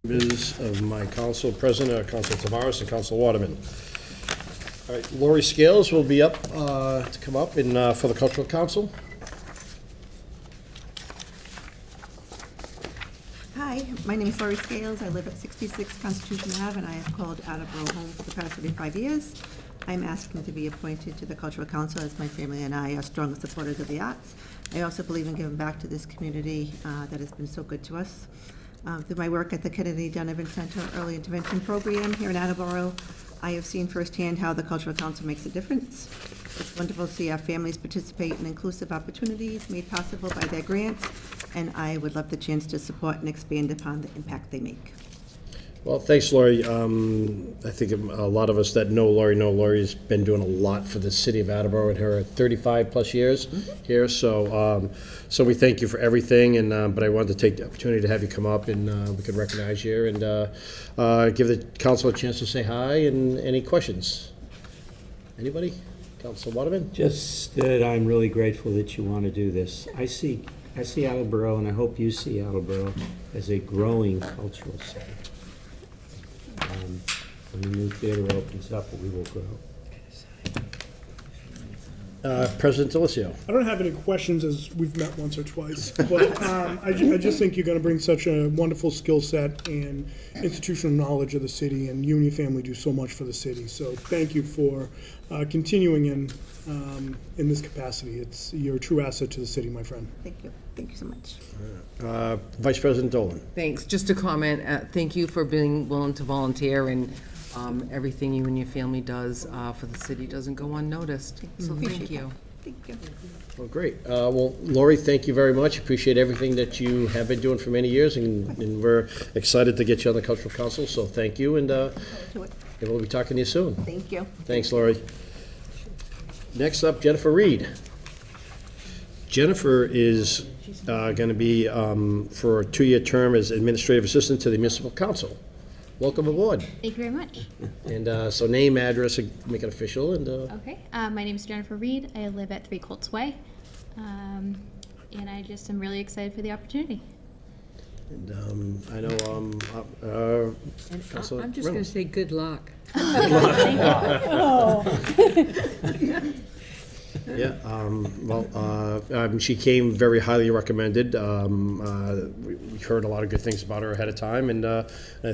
Members of my council present are Council Tavares and Council Waterman. All right, Lori Scales will be up to come up and for the Cultural Council. Hi, my name is Lori Scales. I live at 66 Constitution Ave, and I have called Attleboro home for the past 35 years. I'm asking to be appointed to the Cultural Council as my family and I are strong supporters of the arts. I also believe in giving back to this community that has been so good to us. Through my work at the Kennedy Donovan Center Early Intervention Program here in Attleboro, I have seen firsthand how the Cultural Council makes a difference. It's wonderful to see our families participate in inclusive opportunities made possible by their grants, and I would love the chance to support and expand upon the impact they make. Well, thanks, Lori. I think a lot of us that know Lori's been doing a lot for the city of Attleboro in her 35-plus years here. So we thank you for everything. And but I wanted to take the opportunity to have you come up and we could recognize you and give the council a chance to say hi and any questions. Anybody? Council Waterman? Just that I'm really grateful that you want to do this. I see Attleboro, and I hope you see Attleboro as a growing cultural center. When the new theater opens up, we will grow. President Delisio. I don't have any questions, as we've met once or twice, but I just think you're going to bring such a wonderful skill set and institutional knowledge of the city, and you and your family do so much for the city. So thank you for continuing in this capacity. You're a true asset to the city, my friend. Thank you. Thank you so much. Vice President Dolan. Thanks. Just a comment. Thank you for being willing to volunteer, and everything you and your family does for the city doesn't go unnoticed. So thank you. Thank you. Well, great. Well, Lori, thank you very much. Appreciate everything that you have been doing for many years, and we're excited to get you on the Cultural Council, so thank you, and we'll be talking to you soon. Thank you. Thanks, Lori. Next up, Jennifer Reed. Jennifer is going to be for a 2-year term as Administrative Assistant to the Municipal Council. Welcome aboard. Thank you very much. And so name, address, make it official. And Okay, my name is Jennifer Reed. I live at 3 Colts Way, and I just am really excited for the opportunity. I know. Councilor I'm just going to Reynolds. say good luck. Yeah, well, she came very highly recommended. We heard a lot of good things about her ahead of time, and I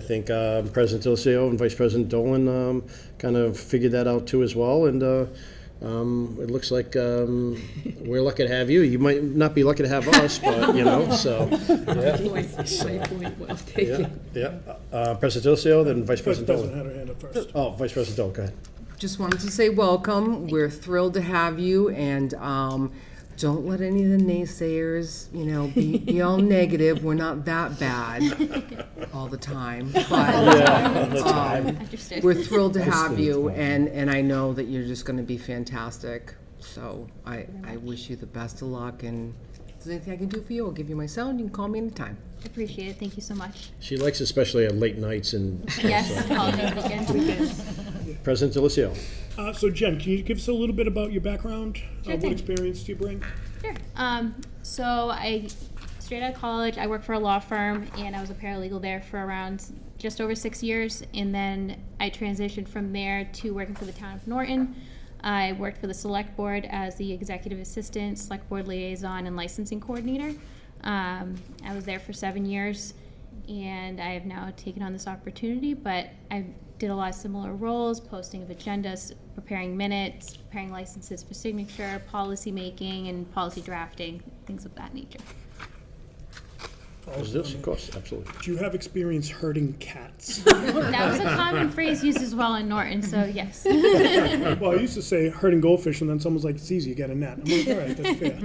think President Delisio and Vice President Dolan kind of figured that out too as well, and it looks like we're lucky to have you. You might not be lucky to have us, but, so. My point well taken. Yeah. President Delisio, then Vice Vice President President Dolan. had her hand up first. Oh, Vice President Dolan, go ahead. Just wanted to say welcome. We're thrilled to have you, and don't let any of the naysayers, be all negative. We're not that bad all the time, but Understood. we're thrilled to have you, and I know that you're just going to be fantastic. So I wish you the best of luck, and if there's anything I can do for you, I'll give you my cell, and you can call me anytime. Appreciate it. Thank you so much. She likes especially at late nights and. Yes, holiday weekend. President Delisio. So Jen, can you give us a little bit about your background? Sure What thing. experience do you bring? Sure. So straight out of college, I worked for a law firm, and I was a paralegal there for around just over 6 years, and then I transitioned from there to working for the town of Norton. I worked for the select board as the executive assistant, select board liaison, and licensing coordinator. I was there for 7 years, and I have now taken on this opportunity, but I did a lot of similar roles: posting of agendas, preparing minutes, preparing licenses for signature, policy making, and policy drafting, things of that nature. Of course, absolutely. Do you have experience herding cats? That was a common phrase used as well in Norton, so yes. Well, I used to say herding goldfish, and then someone's like, it's easy, you get a net. I'm like, all right, that's fair.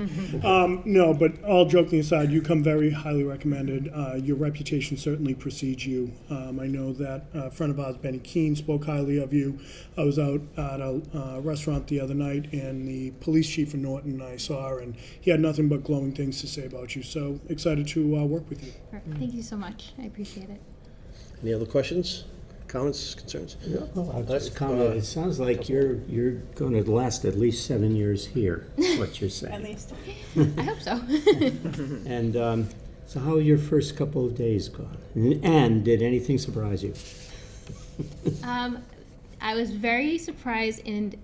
No, but all joking aside, you come very highly recommended. Your reputation certainly precedes you. I know that a friend of ours, Benny Keene, spoke highly of you. I was out at a restaurant the other night, and the police chief in Norton I saw, and he had nothing but glowing things to say about you. So excited to work with you. Perfect. Thank you so much. I appreciate it. Any other questions, comments, concerns? I'll just comment. It sounds like you're going to last at least 7 years here, is what you're saying. At least. I hope so. And So how have your first couple of days gone? And did anything surprise you? I was very surprised and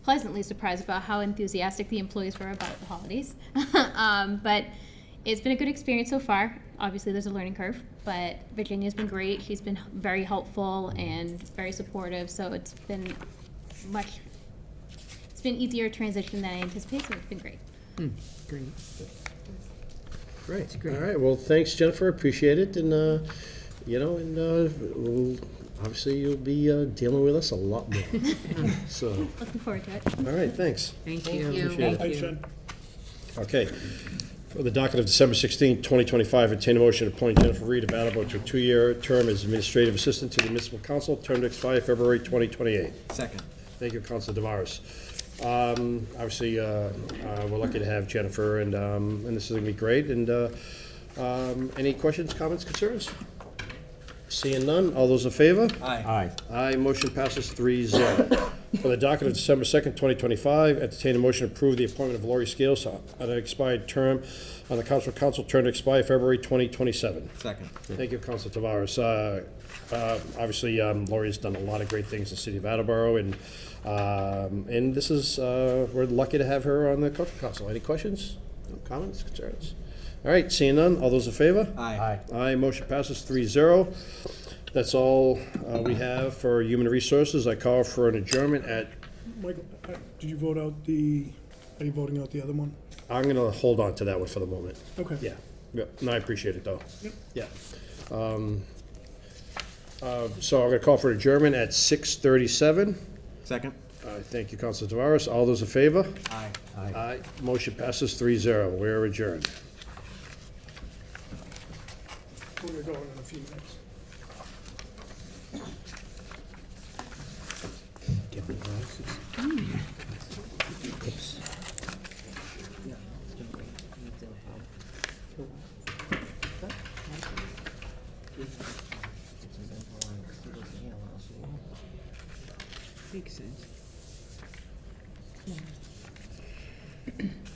pleasantly surprised about how enthusiastic the employees were about the holidays. But it's been a good experience so far. Obviously, there's a learning curve, but Virginia's been great. She's been very helpful and very supportive, so it's been easier transition than I anticipated, so it's been great. Great. Great. All right, well, thanks, Jennifer, appreciate it, and, we'll, obviously, you'll be dealing with us a lot more. So, Looking forward to it. all right, thanks. Thank you. Appreciate it. Thanks, Jen. Okay. For the docket of December 16, 2025, entertain a motion to appoint Jennifer Reed of Attleboro to a 2-year term as Administrative Assistant to the Municipal Council, term to expire February 2028. Second. Thank you, Councilor Devaris. Obviously, we're lucky to have Jennifer, and this is going to be great. And any questions, comments, concerns? Seeing none, all those in favor? Aye. Aye, motion passes 3-0. For the docket of December 2nd, 2025, entertain a motion to approve the appointment of Lori Scales on an expired term on the council term to expire February 2027. Second. Thank you, Council Tavares. Obviously, Lori's done a lot of great things in the city of Attleboro, and this is, we're lucky to have her on the cultural council. Any questions, comments, concerns? All right, seeing none, all those in favor? Aye. Aye, motion passes 3-0. That's all we have for human resources. I call for an adjournment at, Michael, did you vote out are you voting out the other one? I'm going to hold on to that one for the moment. Okay. Yeah, no, I appreciate it, though. Yep. Yeah. So I'm going to call for adjournment at 6:37. Second. Thank you, Councilor Tavares. All those in favor? Aye. Aye. Motion passes 3-0. We're adjourned. We're gonna go in a few minutes. Get my glasses. Oops. Makes sense.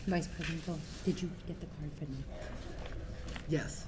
Vice President Bill, did you get the card for me? Yes.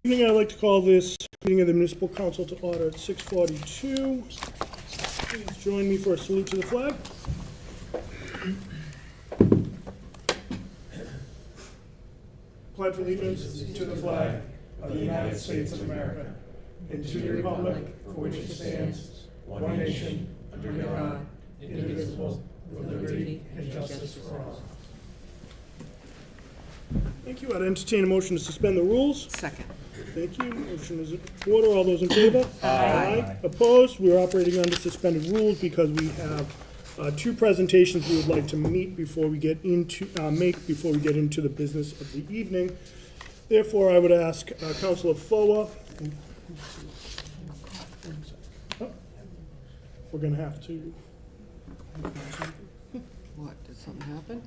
Evening, I'd like to call this meeting of the Municipal Council to order at 6:42. Please join me for a salute to the flag. Pledge allegiance to the flag of the United States of America and to the republic for which it stands, one nation, under God, indivisible, with liberty and justice for all. Thank you. I'd entertain a motion to suspend the rules. Second. Thank you. Motion is in order. All those in favor? Aye. Opposed? We are operating under suspended rules because we have two presentations we would like to meet before we get into, before we get into the business of the evening. Therefore, I would ask Councilor Foa. Oh, we're going to have to. What, did something happen?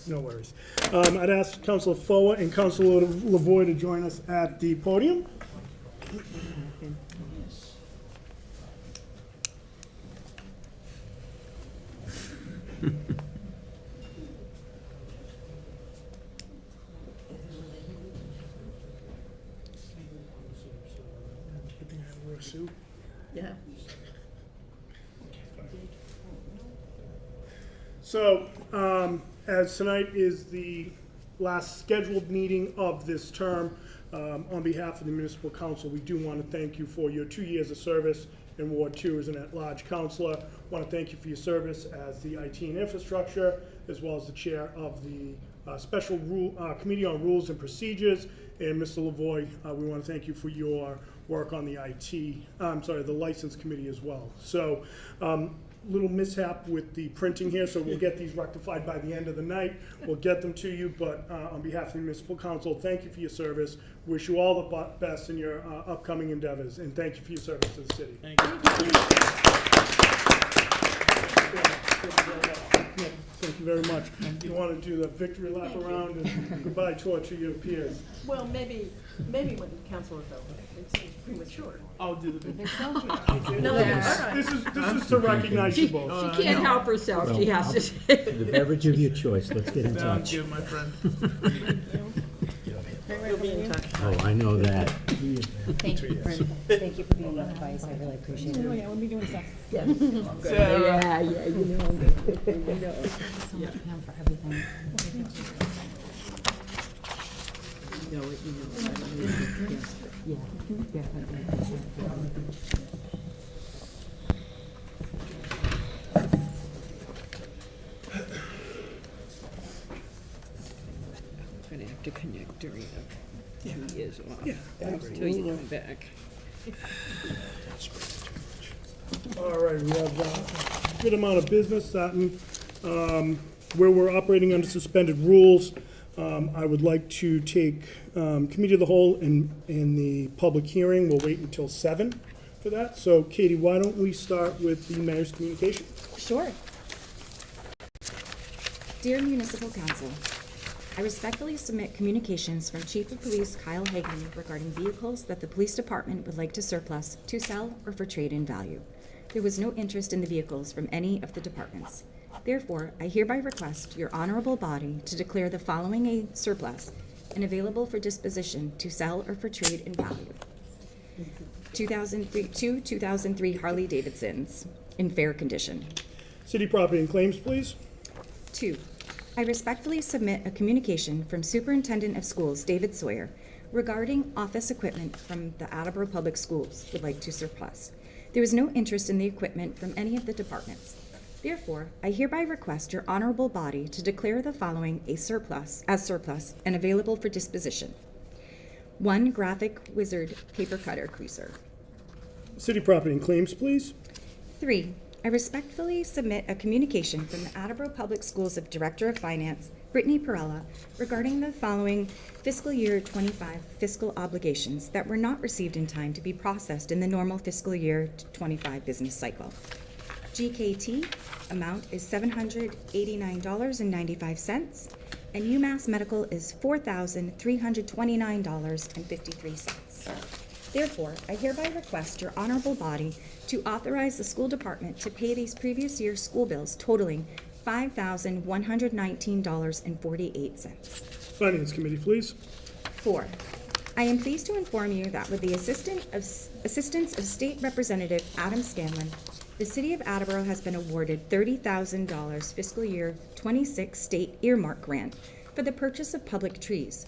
No worries. I'd ask Councilor Foa and Councilor Lavoy to join us at the podium. Yeah. So, as tonight is the last scheduled meeting of this term, on behalf of the Municipal Council, we do want to thank you for your 2 years of service in Ward 2 as an at-large councilor. Want to thank you for your service as the IT and infrastructure, as well as the chair of the Special Committee on Rules and Procedures. And Mr. Lavoy, we want to thank you for your work on the the License Committee as well. So, little mishap with the printing here, so we'll get these rectified by the end of the night. We'll get them to you, but on behalf of the Municipal Council, thank you for your service. Wish you all the best in your upcoming endeavors, and thank you for your service to the city. Thank you. Thank you very much. You want to do the victory lap around and goodbye tour to your peers? Well, maybe when Councilor Bell, it seems premature. I'll do the victory. No, all right. This is to recognize you both. She can't help herself, she has to say. The beverage of your choice, let's get in touch. my friend. We'll be in touch. Oh, I know that. Thank you for being the advice, I really appreciate it. Oh, yeah, we'll be doing stuff. Yeah, yeah, you know, so much Pam for everything. Yeah, definitely. Gonna have to connect during the 2 years off. Yeah, Until you come back. All right, we have a good amount of business starting where we're operating under suspended rules. I would like to take committee of the whole in the public hearing. We'll wait until 7 for that. So Katie, why don't we start with the mayor's communication? Sure. Dear Municipal Council, I respectfully submit communications from Chief of Police Kyle Hagan regarding vehicles that the police department would like to surplus, to sell, or for trade-in value. There was no interest in the vehicles from any of the departments. Therefore, I hereby request your honorable body to declare the following a surplus and available for disposition, to sell, or for trade in value. 2003 Harley Davidsons in fair condition. City property and claims, please. 2, I respectfully submit a communication from Superintendent of Schools David Sawyer regarding office equipment from the Attleboro Public Schools would like to surplus. There was no interest in the equipment from any of the departments. Therefore, I hereby request your honorable body to declare the following as surplus and available for disposition. 1 Graphic Wizard paper cutter cruiser. City property and claims, please. 3, I respectfully submit a communication from the Attleboro Public Schools of Director of Finance, Brittany Perella, regarding the following fiscal year 25 fiscal obligations that were not received in time to be processed in the normal fiscal year 25 business cycle. GKT amount is $789.95, and UMass Medical is $4,329.53. Therefore, I hereby request your honorable body to authorize the school department to pay these previous year's school bills totaling $5,119.48. Finance committee, please. 4, I am pleased to inform you that with the assistance of State Representative Adam Scanlon, the City of Attleboro has been awarded $30,000 fiscal year 26 state earmark grant for the purchase of public trees.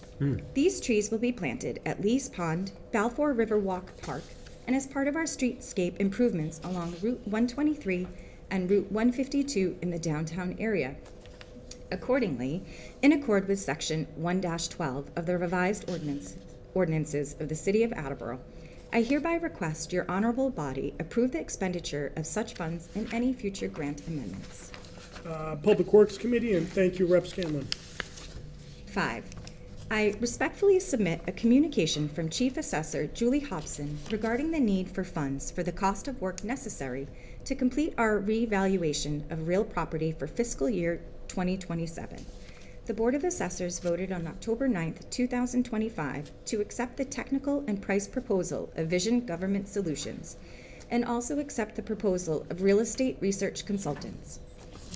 These trees will be planted at Lee's Pond, Balfour Riverwalk Park, and as part of our streetscape improvements along Route 123 and Route 152 in the downtown area. Accordingly, in accord with Section 1-12 of the revised ordinances of the City of Attleboro, I hereby request your honorable body approve the expenditure of such funds in any future grant amendments. Public Works Committee, and thank you, Rep. Scanlon. 5, I respectfully submit a communication from Chief Assessor Julie Hobson regarding the need for funds for the cost of work necessary to complete our revaluation of real property for fiscal year 2027. The Board of Assessors voted on October 9th, 2025 to accept the technical and price proposal of Vision Government Solutions and also accept the proposal of Real Estate Research Consultants.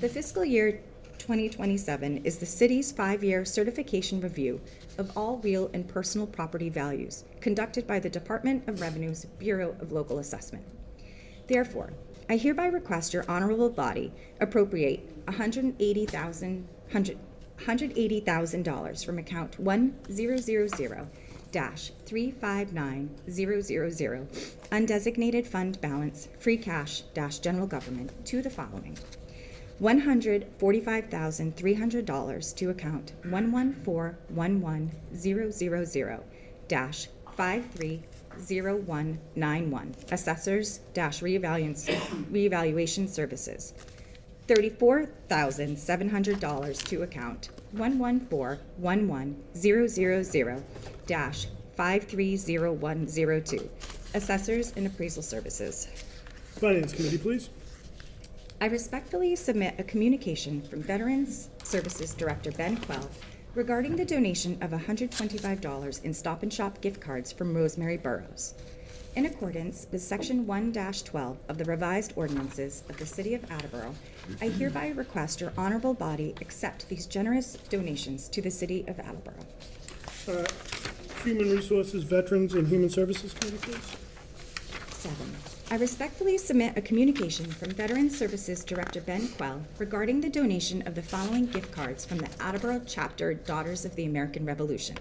The fiscal year 2027 is the city's 5-year certification review of all real and personal property values conducted by the Department of Revenue's Bureau of Local Assessment. Therefore, I hereby request your honorable body appropriate $180,000 from account 1000-359,000 undesignated fund balance free cash general government to the following: $145,300 to account 1141000-530191 assessors reevaluation services. $34,700 to account 114-11000-530102 assessors and appraisal services. Finance Committee, please. I respectfully submit a communication from Veterans Services Director Ben Quell regarding the donation of $125 in Stop and Shop gift cards from Rosemary Burrows. In accordance with Section 1-12 of the revised ordinances of the City of Attleboro, I hereby request your honorable body accept these generous donations to the City of Attleboro. Human Resources, Veterans, and Human Services Committee, please. 7, I respectfully submit a communication from Veterans Services Director Ben Quell regarding the donation of the following gift cards from the Attleboro Chapter Daughters of the American Revolution.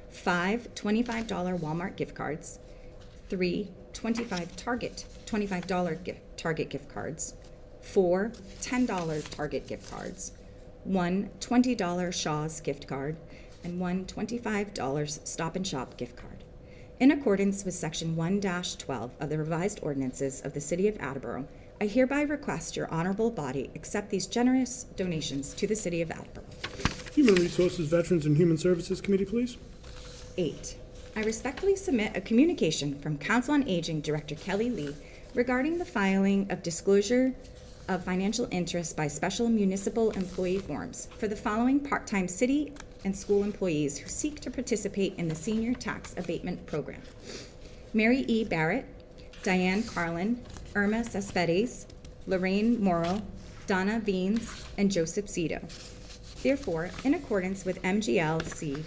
5 $25 Walmart gift cards, 3 $25 Target gift cards, 4 $10 Target gift cards, 1 $20 Shaw's gift card, and 1 $25 Stop and Shop gift card. In accordance with Section 1-12 of the revised ordinances of the City of Attleboro, I hereby request your honorable body accept these generous donations to the City of Attleboro. Human Resources, Veterans, and Human Services Committee, please. 8, I respectfully submit a communication from Council on Aging Director Kelly Lee regarding the filing of disclosure of financial interest by special municipal employee forms for the following part-time city and school employees who seek to participate in the Senior Tax Abatement Program: Mary E. Barrett, Diane Carlin, Irma Cespedes, Lorraine Morrow, Donna Veens, and Joseph Zito. Therefore, in accordance with MGL-C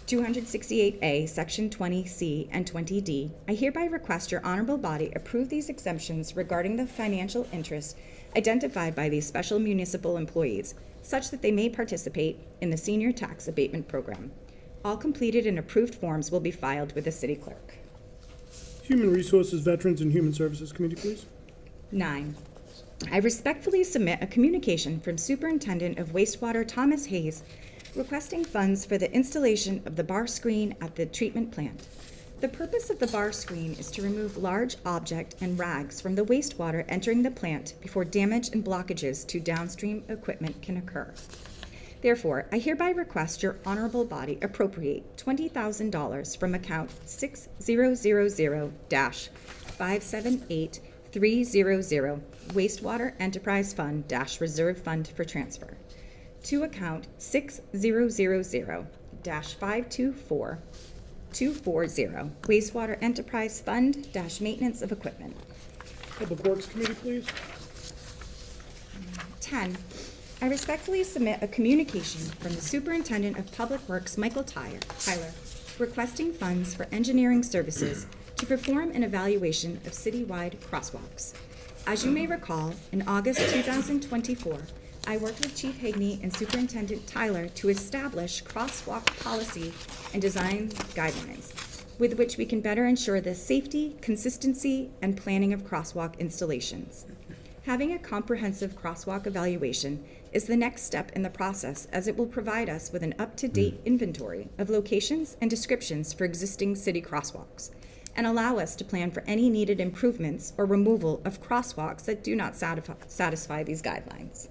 268A, Section 20C and 20D, I hereby request your honorable body approve these exemptions regarding the financial interests identified by these special municipal employees, such that they may participate in the Senior Tax Abatement Program. All completed and approved forms will be filed with the City Clerk. Human Resources, Veterans, and Human Services Committee, please. 9, I respectfully submit a communication from Superintendent of Wastewater Thomas Hayes requesting funds for the installation of the bar screen at the treatment plant. The purpose of the bar screen is to remove large object and rags from the wastewater entering the plant before damage and blockages to downstream equipment can occur. Therefore, I hereby request your honorable body appropriate $20,000 from account 6000-578300 Wastewater Enterprise Fund - Reserve Fund for transfer to account 6000-524240 Wastewater Enterprise Fund - Maintenance of Equipment. Public Works Committee, please. 10, I respectfully submit a communication from the Superintendent of Public Works, Michael Tyler, requesting funds for engineering services to perform an evaluation of citywide crosswalks. As you may recall, in August 2024, I worked with Chief Hagney and Superintendent Tyler to establish crosswalk policy and design guidelines, with which we can better ensure the safety, consistency, and planning of crosswalk installations. Having a comprehensive crosswalk evaluation is the next step in the process, as it will provide us with an up-to-date inventory of locations and descriptions for existing city crosswalks, and allow us to plan for any needed improvements or removal of crosswalks that do not satisfy these guidelines.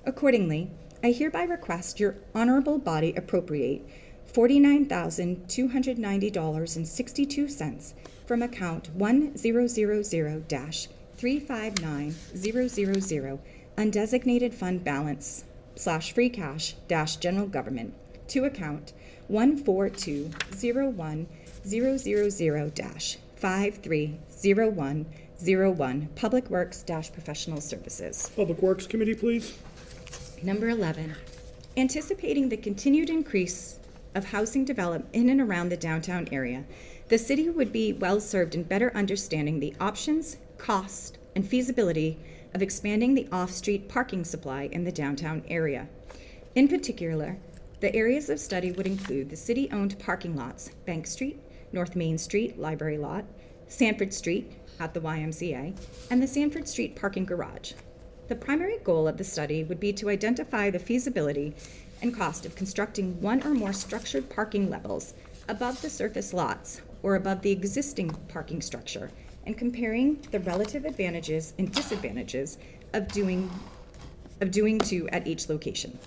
Accordingly, I hereby request your honorable body appropriate $49,290.62 from account 1000-359000 undesignated fund balance / free / general government to account 142-01000-530101 Public Works / Professional Services. Public Works Committee, please. Number 11, anticipating the continued increase of housing development in and around the downtown area, the city would be well served in better understanding the options, cost, and feasibility of expanding the off-street parking supply in the downtown area. In particular, the areas of study would include the city-owned parking lots, Bank Street, North Main Street, Library Lot, Sanford Street at the YMCA, and the Sanford Street parking garage. The primary goal of the study would be to identify the feasibility and cost of constructing one or more structured parking levels above the surface lots or above the existing parking structure, and comparing the relative advantages and disadvantages of doing two at each location.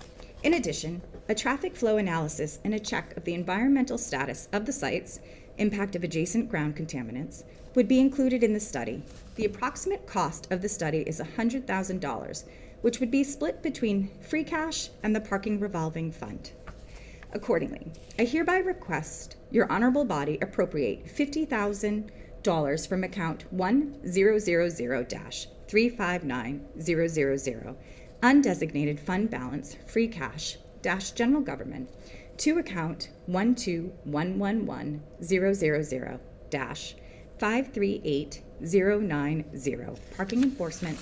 In addition, a traffic flow analysis and a check of the environmental status of the sites, impact of adjacent ground contaminants, would be included in the study. The approximate cost of the study is $100,000, which would be split between free cash and the parking revolving fund. Accordingly, I hereby request your honorable body appropriate $50,000 from account 1000-359000 undesignated fund balance free cash - general government to account 1211100 538090 parking enforcement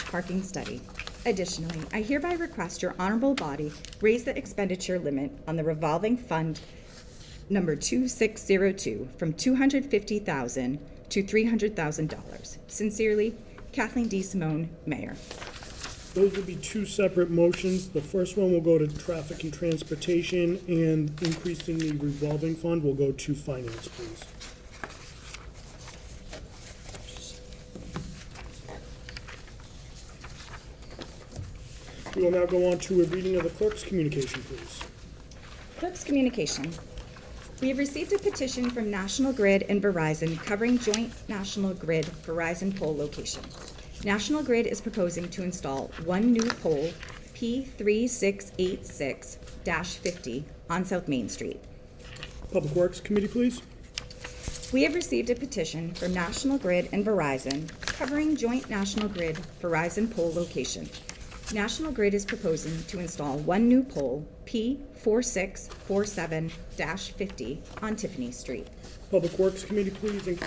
parking study. Additionally, I hereby request your honorable body raise the expenditure limit on the revolving fund number 2602 from $250,000 to $300,000. Sincerely, Kathleen D. Simone, Mayor. Those would be two separate motions. The first one will go to traffic and transportation, and increasing the revolving fund will go to finance, please. We will now go on to a reading of the clerk's communication, please. Clerk's communication. We have received a petition from National Grid and Verizon covering joint National Grid Verizon pole location. National Grid is proposing to install one new pole, P3686-50, on South Main Street. Public Works Committee, please. We have received a petition from National Grid and Verizon covering joint National Grid Verizon pole location. National Grid is proposing to install one new pole, P4647-50, on Tiffany Street. Public Works Committee, please, and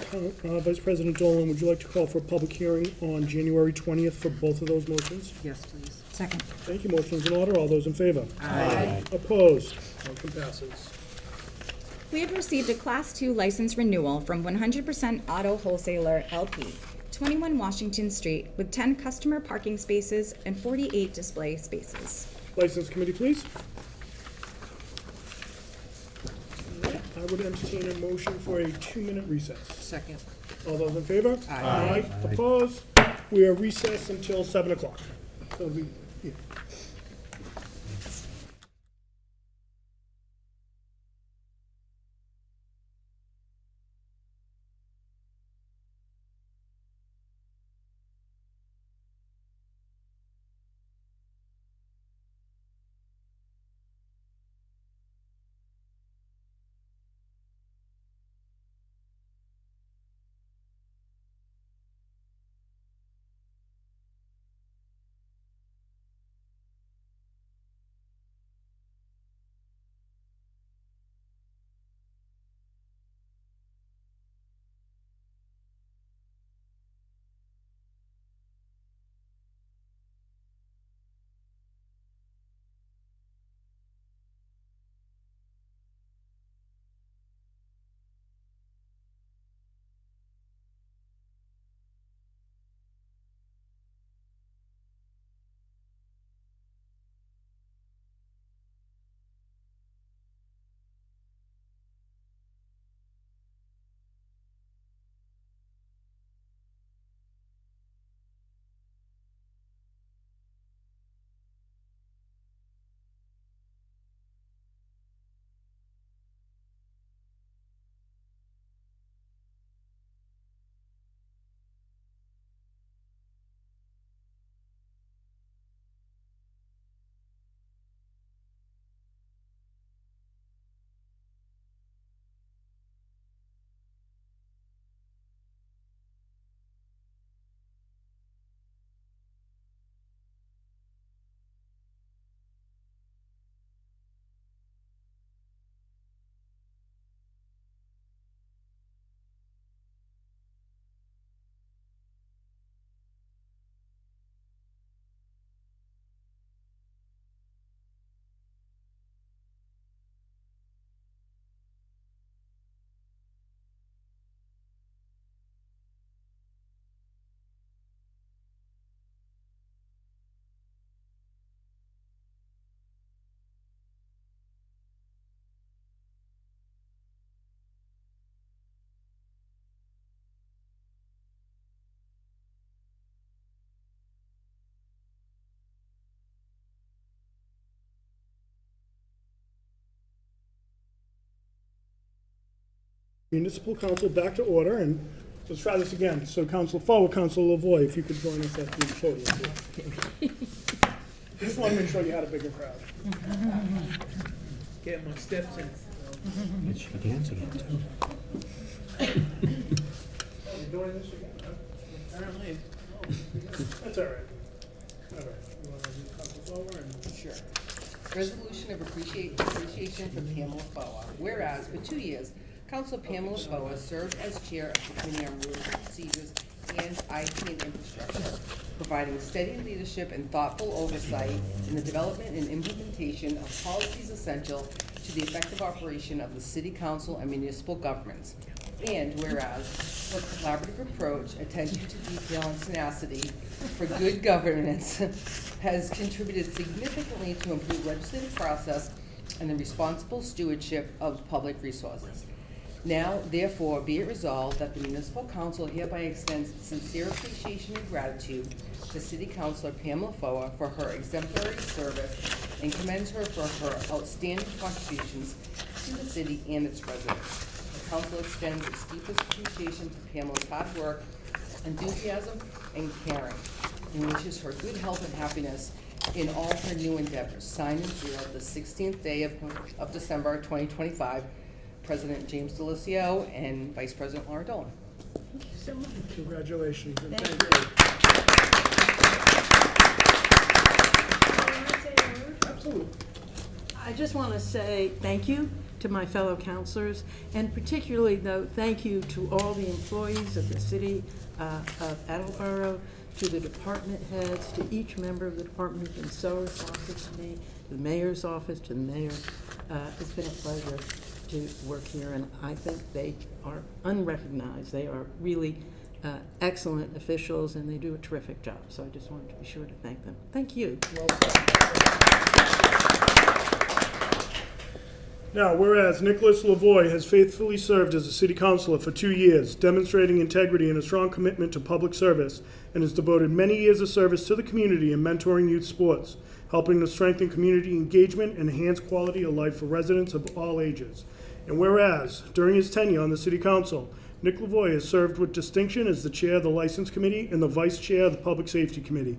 Vice President Dolan, would you like to call for a public hearing on January 20th for both of those motions? Yes, please. Second. Thank you. Motion's in order. All those in favor? Aye. Opposed? Motion passes. We have received a Class 2 license renewal from 100% Auto Wholesaler LP, 21 Washington Street, with 10 customer parking spaces and 48 display spaces. License Committee, please. I would entertain a motion for a 2-minute recess. Second. All those in favor? Aye. Opposed? We are recessed until 7 o'clock. So we Municipal Council back to order, and let's try this again. So Council Forward, Council Lavoy, if you could join us at the podium. Just want to make sure you had a bigger crowd. Get my steps in. It's your dance again, too. Are we doing this again? Apparently. That's all right. All right. You want to do Council Forward? And Sure. Resolution of appreciation for Pamela Foa. Whereas, for 2 years, Councilor Pamela Foa served as chair of the Committee on Rules and Procedures and IT and Infrastructure, providing steady leadership and thoughtful oversight in the development and implementation of policies essential to the effective operation of the City Council and municipal governments. And whereas, her collaborative approach, attention to detail, and tenacity for good governance has contributed significantly to improve legislative process and the responsible stewardship of public resources. Now, therefore, be it resolved that the municipal council hereby extends sincere appreciation and gratitude to City Councilor Pamela Foa for her exemplary service and commends her for her outstanding contributions to the city and its residents. The council extends its deepest appreciation for Pamela's hard work, enthusiasm, and caring, and wishes her good health and happiness in all her new endeavors. Signed and sealed the 16th day of December 2025, President James DeLucio and Vice President Laura Dolan. congratulations. And Thank thank you. Absolutely. I just want to say thank you to my fellow counselors, and particularly, though, thank you to all the employees of the city of Attleboro, to the department heads, to each member of the department who's been so responsive to me, to the mayor's office, to the mayor. It's been a pleasure to work here, and I think they are unrecognized. They are really excellent officials, and they do a terrific job. So I just wanted to be sure to thank them. Thank you. Now, whereas Nicholas Lavoy has faithfully served as a city councilor for 2 years, demonstrating integrity and a strong commitment to public service, and has devoted many years of service to the community in mentoring youth sports, helping to strengthen community engagement and enhance quality of life for residents of all ages. And whereas, during his tenure on the city council, Nick Lavoy has served with distinction as the chair of the License Committee and the vice chair of the Public Safety Committee,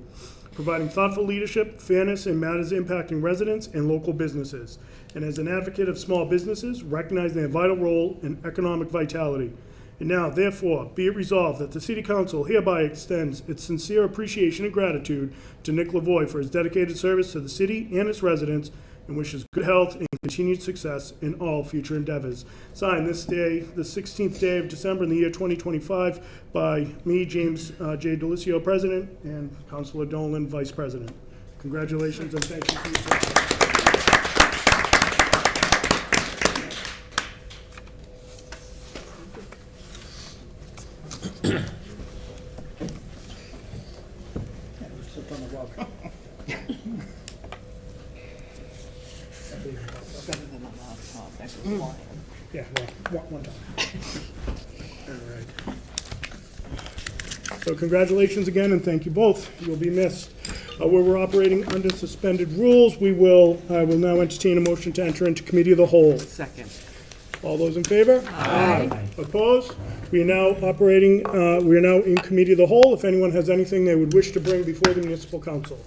providing thoughtful leadership, fairness in matters impacting residents and local businesses, and as an advocate of small businesses, recognizing their vital role in economic vitality. And now, therefore, be it resolved that the City Council hereby extends its sincere appreciation and gratitude to Nick Lavoy for his dedicated service to the city and its residents, and wishes good health and continued success in all future endeavors. Signed this day, the 16th day of December in the year 2025, by me, James J. DeLucio, President, and Councilor Dolan, Vice President. Congratulations and thank you for your service. Yeah, well, one time. All right. So congratulations again, and thank you both. You'll be missed. Where we're operating under suspended rules, I will now entertain a motion to enter into committee of the whole. Second. All those in favor? Aye. Opposed? We are now in committee of the whole. If anyone has anything they would wish to bring before the municipal council.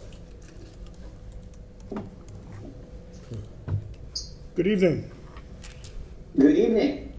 Good evening. Good evening.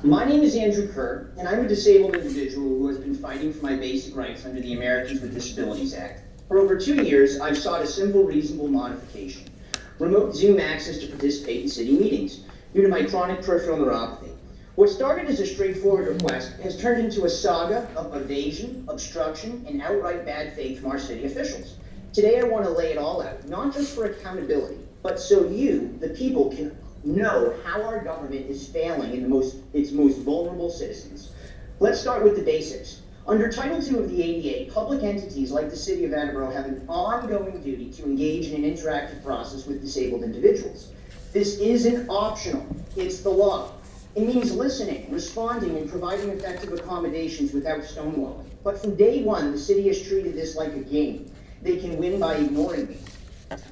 My name is Andrew Kerr, and I'm a disabled individual who has been fighting for my basic rights under the Americans with Disabilities Act. For over 2 years, I've sought a simple, reasonable modification: remote Zoom access to participate in city meetings due to my chronic peripheral neuropathy. What started as a straightforward request has turned into a saga of evasion, obstruction, and outright bad faith from our city officials. Today, I want to lay it all out, not just for accountability, but so you, the people, can know how our government is failing in its most vulnerable citizens. Let's start with the basics. Under Title II of the ADA, public entities like the City of Attleboro have an ongoing duty to engage in an interactive process with disabled individuals. This isn't optional, it's the law. It means listening, responding, and providing effective accommodations without stonewalling. But from day one, the city has treated this like a game. They can win by ignoring me.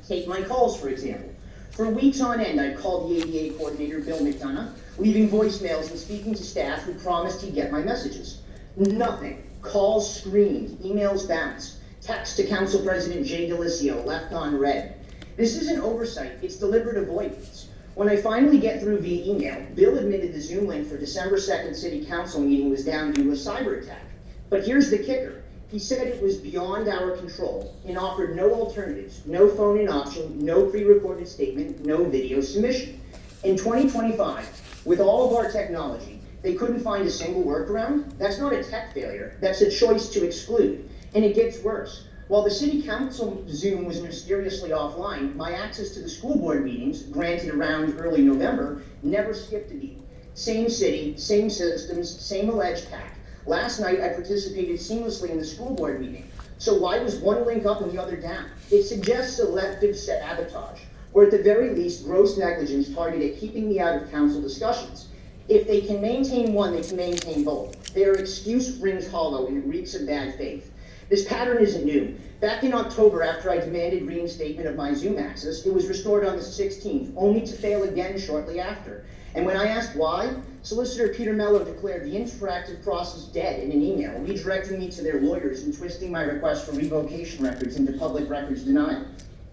Take my calls, for example. For weeks on end, I called the ADA coordinator, Bill McDonough, leaving voicemails and speaking to staff who promised he'd get my messages. Nothing. Calls screened, emails bounced, text to Council President Jay DeLisio left on read. This isn't oversight, it's deliberate avoidance. When I finally get through via email, Bill admitted the Zoom link for December 2nd City Council meeting was down due to a cyber attack. But here's the kicker. He said it was beyond our control and offered no alternatives, no phone-in option, no pre-recorded statement, no video submission. In 2025, with all of our technology, they couldn't find a single workaround. That's not a tech failure, that's a choice to exclude. And it gets worse. While the city council Zoom was mysteriously offline, my access to the school board meetings, granted around early November, never skipped a beat. Same city, same systems, same alleged hack. Last night, I participated seamlessly in the school board meeting. So why was one link up and the other down? It suggests selective sabotage, or at the very least, gross negligence targeted at keeping me out of council discussions. If they can maintain one, they can maintain both. Their excuse rings hollow and it reeks of bad faith. This pattern isn't new. Back in October, after I demanded reinstatement of my Zoom access, it was restored on the 16th, only to fail again shortly after. And when I asked why, Solicitor Peter Mello declared the interactive process dead in an email, redirecting me to their lawyers and twisting my request for revocation records into public records denial.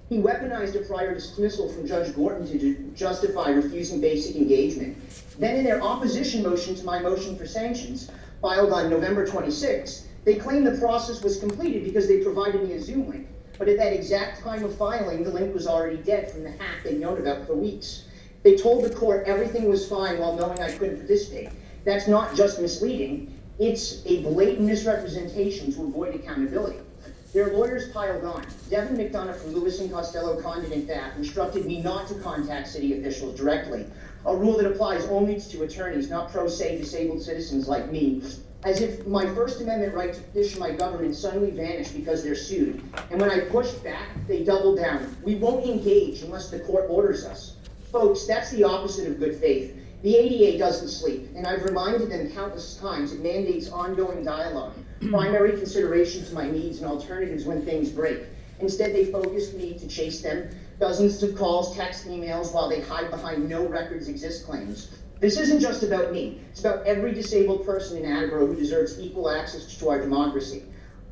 He weaponized a prior dismissal from Judge Gorton to justify refusing basic engagement. Then in their opposition motion to my motion for sanctions, filed on November 26th, they claimed the process was completed because they provided me a Zoom link. But at that exact time of filing, the link was already dead from the hack they'd known about for weeks. They told the court everything was fine while knowing I couldn't participate. That's not just misleading, it's a blatant misrepresentation to avoid accountability. Their lawyers piled on. Devin McDonough from Lewis and Costello Condon and Pfaff instructed me not to contact city officials directly, a rule that applies only to attorneys, not pro se disabled citizens like me, as if my First Amendment right to petition my government suddenly vanished because they're sued. And when I pushed back, they doubled down. We won't engage unless the court orders us. Folks, that's the opposite of good faith. The ADA doesn't sleep, and I've reminded them countless times it mandates ongoing dialogue, primary consideration to my needs and alternatives when things break. Instead, they focused me to chase them, dozens of calls, text, emails, while they hide behind no records exist claims. This isn't just about me. It's about every disabled person in Attleboro who deserves equal access to our democracy.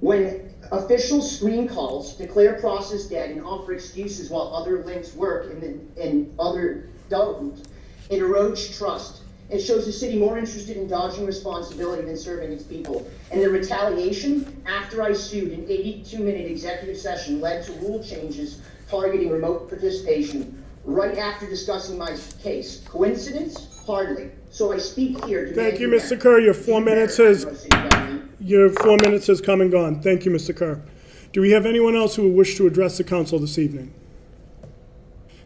When officials screen calls, declare process dead, and offer excuses while other links work and other don't, it erodes trust. It shows the city more interested in dodging responsibility than serving its people. And the retaliation, after I sued, an 82-minute executive session led to rule changes targeting remote participation right after discussing my case. Coincidence? Hardly. So I speak here to Thank you, Mr. Kerr. Your 4 minutes has come and gone. Thank you, Mr. Kerr. Do we have anyone else who would wish to address the council this evening?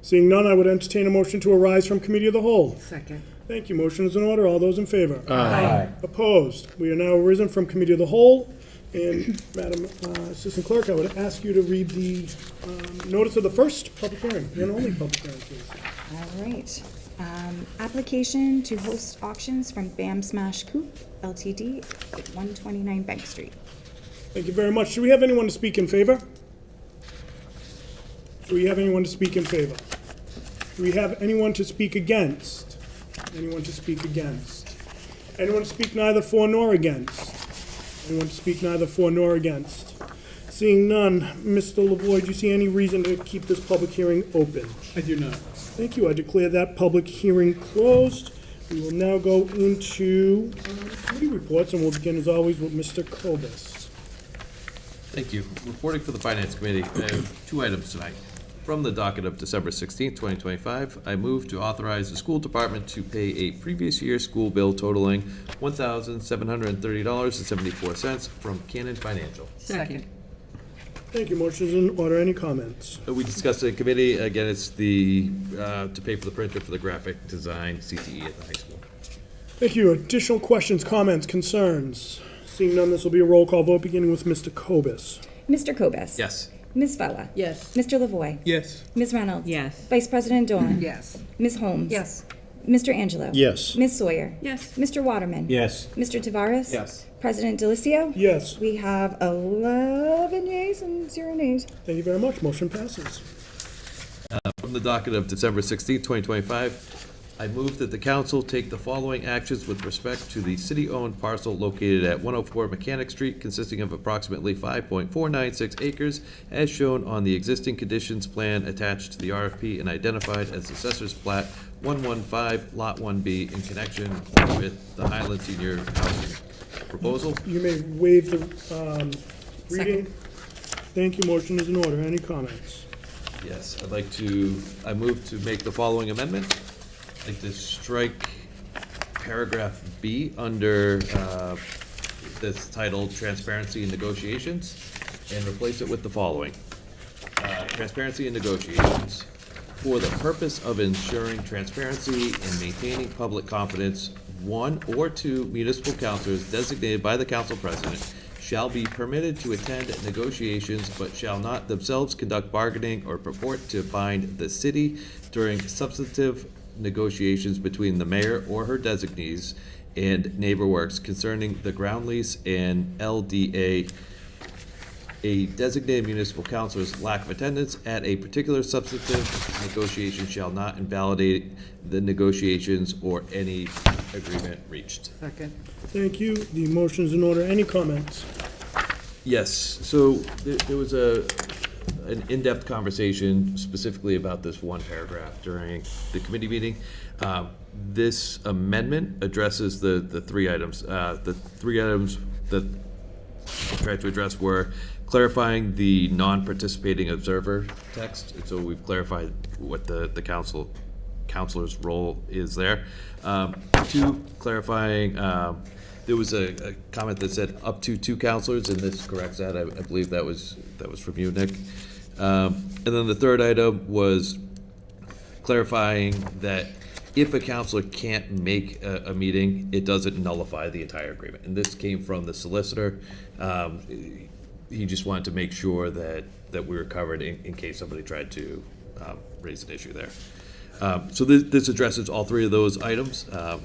Seeing none, I would entertain a motion to arise from committee of the whole. Second. Thank you. Motion is in order. All those in favor? Aye. Opposed? We are now arisen from committee of the whole. And Madam Assistant Clerk, I would ask you to read the notice of the first public hearing and only public hearing, please. All right. Application to host auctions from Bam Smash Coop Ltd. at 129 Bank Street. Thank you very much. Do we have anyone to speak in favor? Do we have anyone to speak in favor? Do we have anyone to speak against? Anyone to speak against? Anyone to speak neither for nor against? Anyone to speak neither for nor against? Seeing none, Mr. Lavoy, do you see any reason to keep this public hearing open? I do not. Thank you. I declare that public hearing closed. We will now go into committee reports, and we'll begin, as always, with Mr. Kobus. Thank you. Reporting for the Finance Committee, I have two items tonight. From the docket of December 16th, 2025, I move to authorize the school department to pay a previous year school bill totaling $1,730.74 from Cannon Financial. Second. Thank you. Motion is in order. Any comments? We discussed it in committee. Again, it's the, to pay for the printer for the graphic design CTE at the high school. Thank you. Additional questions, comments, concerns? Seeing none, this will be a roll call vote, beginning with Mr. Kobus. Mr. Kobus. Yes. Ms. Fella. Yes. Mr. Lavoy. Yes. Ms. Reynolds. Yes. Vice President Dolan. Yes. Ms. Holmes. Yes. Mr. Angelo. Yes. Ms. Sawyer. Yes. Mr. Waterman. Yes. Mr. Tavares. Yes. President DeLisio. Yes. We have 11 yeas and 0 nays. Thank you very much. Motion passes. From the docket of December 16th, 2025, I move that the council take the following actions with respect to the city-owned parcel located at 104 Mechanic Street, consisting of approximately 5.496 acres, as shown on the existing conditions plan attached to the RFP and identified as Assessor's Plat 115, Lot 1B, in connection with the Highland Senior Housing proposal. You may waive the reading. Thank you. Motion is in order. Any comments? Yes, I move to make the following amendment. I'd like to strike paragraph B under that's titled Transparency and Negotiations and replace it with the following. Transparency and Negotiations. For the purpose of ensuring transparency and maintaining public confidence, one or two municipal councilors designated by the council president shall be permitted to attend negotiations but shall not themselves conduct bargaining or purport to bind the city during substantive negotiations between the mayor or her designees and NeighborWorks concerning the ground lease and LDA. A designated municipal councilor's lack of attendance at a particular substantive negotiation shall not invalidate the negotiations or any agreement reached. Second. Thank you. The motion is in order. Any comments? Yes, so there was an in-depth conversation specifically about this one paragraph during the committee meeting. This amendment addresses the three items. The three items that I tried to address were clarifying the non-participating observer text, and so we've clarified what the counselor's role is there. Two, clarifying, there was a comment that said up to two counselors, and this corrects that. I believe that was from you, Nick. And then the third item was clarifying that if a counselor can't make a meeting, it doesn't nullify the entire agreement. And this came from the solicitor. He just wanted to make sure that we were covered in case somebody tried to raise an issue there. So this addresses all three of those items. I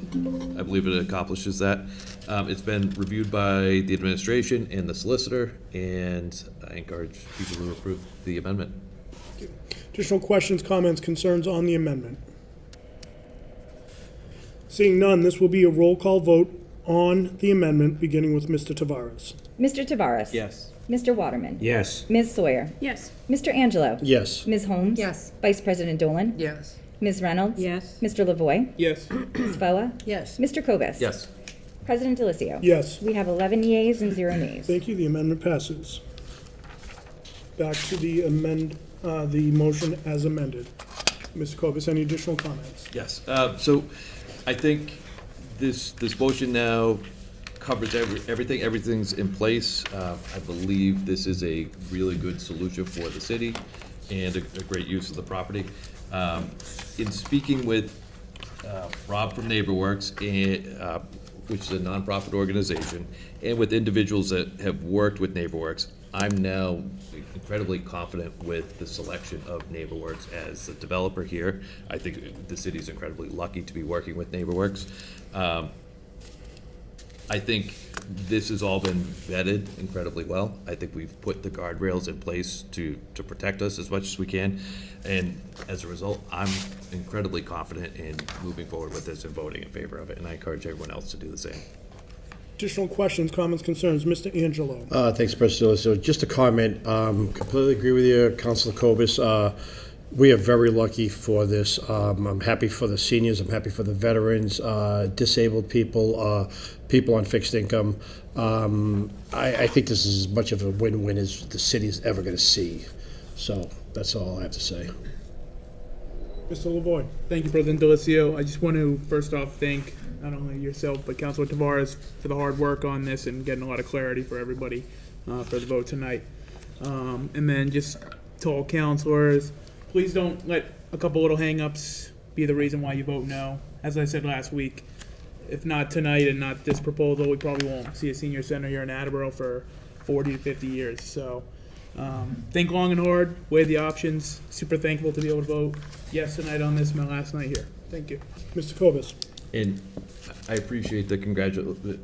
believe it accomplishes that. It's been reviewed by the administration and the solicitor, and I encourage people to approve the amendment. Additional questions, comments, concerns on the amendment? Seeing none, this will be a roll call vote on the amendment, beginning with Mr. Tavares. Mr. Tavares? Yes. Mr. Waterman? Yes. Ms. Sawyer? Yes. Mr. Angelo? Yes. Ms. Holmes? Yes. Vice President Dolan? Yes. Ms. Reynolds? Yes. Mr. Lavoy? Yes. Ms. Foa? Yes. Mr. Cobus? Yes. President Delicio? Yes. We have 11 yeas and 0 nays. Thank you. The amendment passes. Back to the motion as amended. Mr. Cobus, any additional comments? Yes. So I think this motion now covers everything. Everything's in place. I believe this is a really good solution for the city and a great use of the property. In speaking with Rob from NeighborWorks, and, which is a nonprofit organization, and with individuals that have worked with NeighborWorks, I'm now incredibly confident with the selection of NeighborWorks as a developer here. I think the city is incredibly lucky to be working with NeighborWorks. I think this has all been vetted incredibly well. I think we've put the guardrails in place to protect us as much as we can. And as a result, I'm incredibly confident in moving forward with this and voting in favor of it. And I encourage everyone else to do the same. Additional questions, comments, concerns? Mr. Angelo. Thanks, President. So just a comment, completely agree with you, Councilor Cobus. We are very lucky for this. I'm happy for the seniors, I'm happy for the veterans, disabled people, people on fixed income. I think this is as much of a win-win as the city is ever going to see. So that's all I have to say. Mr. Lavoy. Thank you, President Delicio. I just want to first off thank not only yourself but Councilor Tavares for the hard work on this and getting a lot of clarity for everybody for the vote tonight. And then just to all councilors, please don't let a couple little hang-ups be the reason why you vote no. As I said last week, if not tonight and not this proposal, we probably won't see a senior center here in Attleboro for 40 to 50 years. So think long and hard, weigh the options. Super thankful to be able to vote yes tonight on this, my last night here. Thank you. Mr. Cobus. And I appreciate the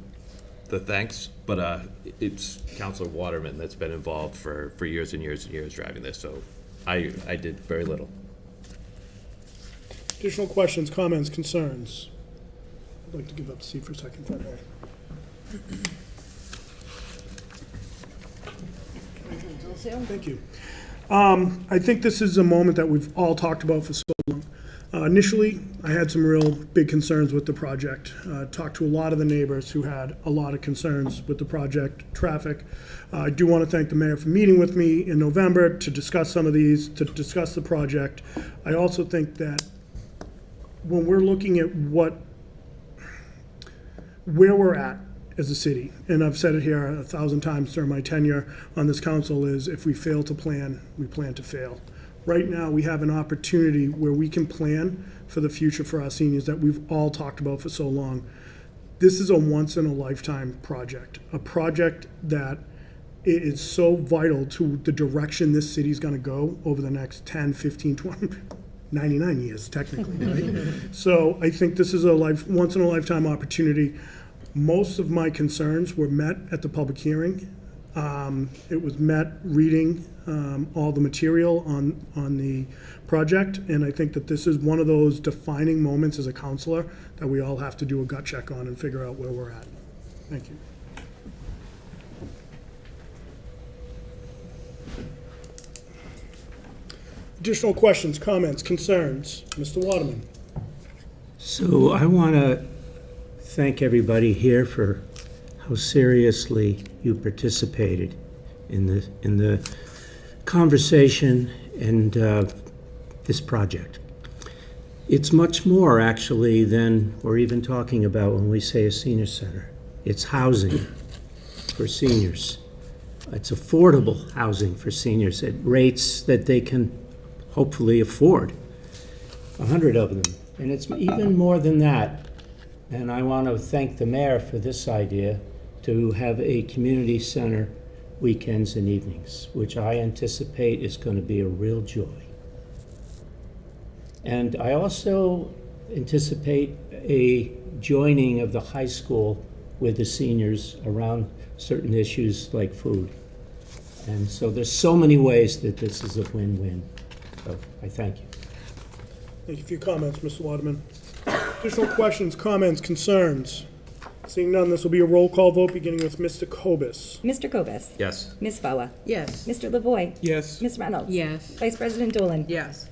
thanks, but it's Councilor Waterman that's been involved for years and years and years driving this, so I did very little. Additional questions, comments, concerns? I'd like to give up the seat for a second, if I may. Thank you. I think this is a moment that we've all talked about for so long. Initially, I had some real big concerns with the project. Talked to a lot of the neighbors who had a lot of concerns with the project, traffic. I do want to thank the mayor for meeting with me in November to discuss some of these, to discuss the project. I also think that when we're looking at where we're at as a city, and I've said it here 1,000 times during my tenure on this council, is if we fail to plan, we plan to fail. Right now, we have an opportunity where we can plan for the future for our seniors that we've all talked about for so long. This is a once-in-a-lifetime project, a project that is so vital to the direction this city's gonna go over the next 10, 15, 20, 99 years technically, right? So I think this is a once-in-a-lifetime opportunity. Most of my concerns were met at the public hearing. It was met reading all the material on the project, and I think that this is one of those defining moments as a counselor that we all have to do a gut check on and figure out where we're at. Thank you. Additional questions, comments, concerns? Mr. Waterman. So I want to thank everybody here for how seriously you participated in the conversation and this project. It's much more, actually, than we're even talking about when we say a senior center. It's housing for seniors. It's affordable housing for seniors at rates that they can hopefully afford, 100 of them. And it's even more than that. And I want to thank the mayor for this idea to have a community center weekends and evenings, which I anticipate is going to be a real joy. And I also anticipate a joining of the high school with the seniors around certain issues like food. And so there's so many ways that this is a win-win. So I thank you. Thank you for your comments, Mr. Waterman. Additional questions, comments, concerns? Seeing none, this will be a roll call vote beginning with Mr. Kobus. Mr. Kobus. Yes. Ms. Foa. Yes. Mr. Lavoy. Yes. Ms. Reynolds. Yes. Vice President Dolan. Yes.